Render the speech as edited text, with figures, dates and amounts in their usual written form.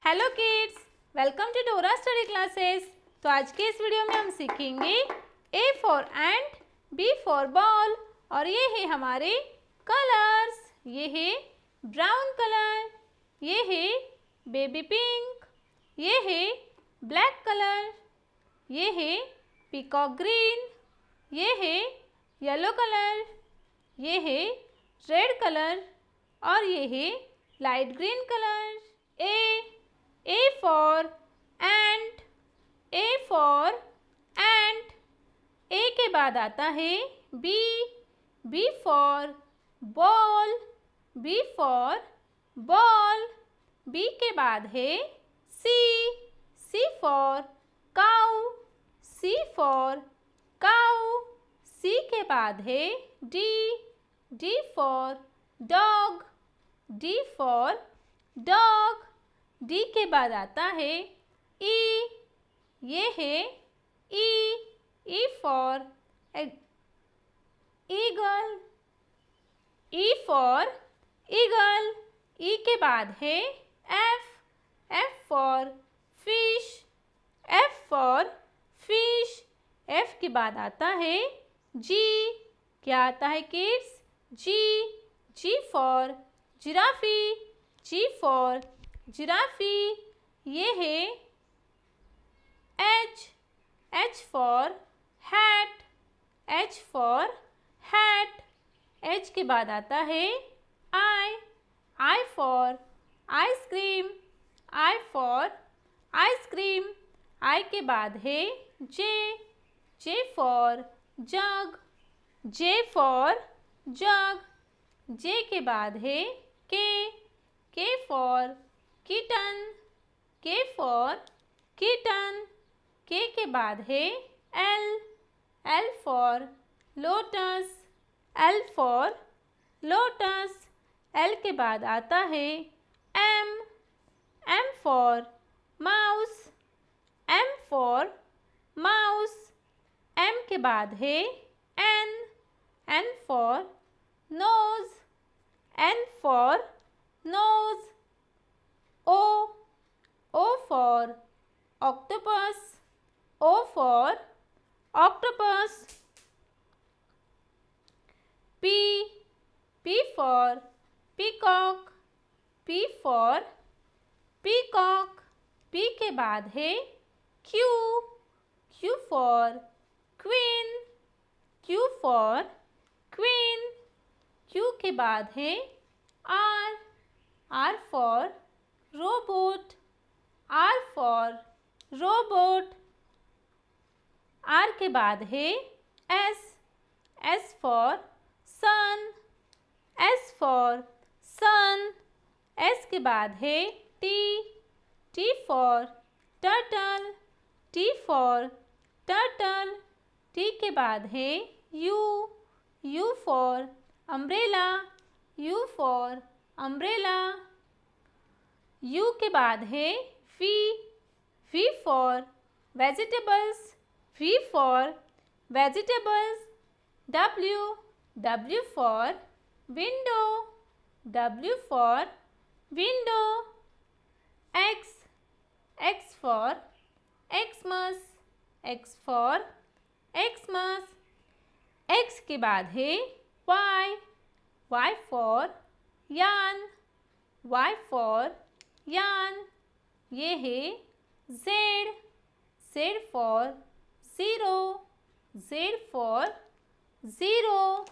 Hello kids, welcome to Dora study classes. तो आज के इस वीडियो में हम सीखेंगे A for ant, B for ball. और ये है हमारे कलर्स। ये है ब्राउन कलर, ये है बेबी पिंक, ये है ब्लैक कलर, ये है पीकॉक ग्रीन, ये है येलो कलर, ये है रेड कलर और ये है light green colour. A for ant, A for ant। A के बाद आता है B, B for ball, B for ball। B के बाद है C, C for cow, C for cow। C के बाद है D, D for dog, D for dog। D के बाद आता है ई, ये है E, E for eagle, E for eagle. E के बाद है F, F for fish, F for fish. F के बाद आता है जी। क्या आता है kids? G, G for giraffe, G for giraffe. ये है H, H for hat, H for hat. H के बाद आता है I, I for ice cream, I for ice cream. I के बाद है जे, J for jug, J for jug. जे के बाद है K for kitten, K for kitten. K के बाद है L, L for lotus, L for lotus. L के बाद आता है M, M for mouse, M for mouse. M के बाद है N, N for nose, N for nose. O, O for octopus, O for octopus. P, P for peacock, P for peacock. P के बाद है Q, Q for queen, Q for queen. Q के बाद है R, R for robot, R for robot. R के बाद है S, S for sun, S for sun. S के बाद है T, T for turtle, T for turtle. T के बाद है U, U for umbrella, U for umbrella. U के बाद है V, V for vegetables, V for vegetables. W, W for window, W for window. X, X for Xmas, X for Xmas. X के बाद है Y, Y for यान, Y for यान। ये है Z, Z for zero, Z for zero.